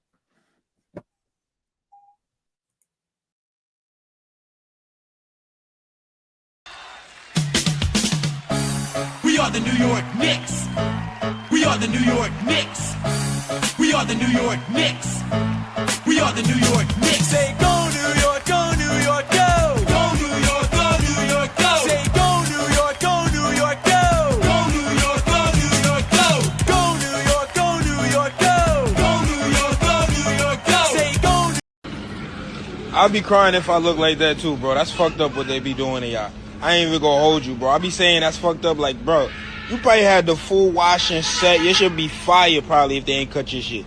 We are the New York Knicks. We are the New York Knicks. We are the New York Knicks. We are the New York Knicks. Say go New York, go New York, go. Go New York, go New York, go. Say go New York, go New York, go. Go New York, go New York, go. Go New York, go New York, go. Go New York, go New York, go. Say go. I'll be crying if I look like that too, bro. That's fucked up what they be doing to y'all. I ain't even gonna hold you, bro. I be saying that's fucked up. Like, bro, you probably had the full washing set. You should be fired probably if they ain't cut your shit.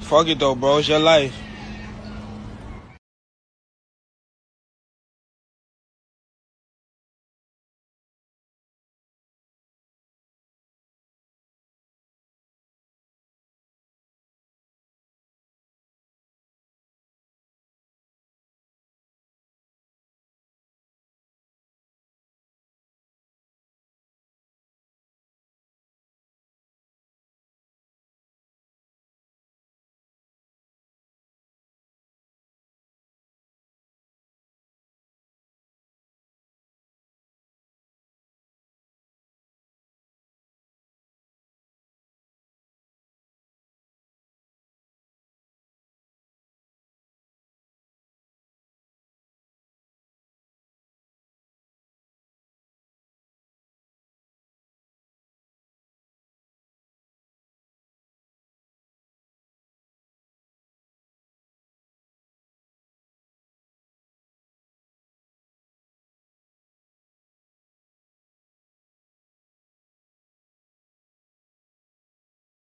Fuck it though, bro. It's your life.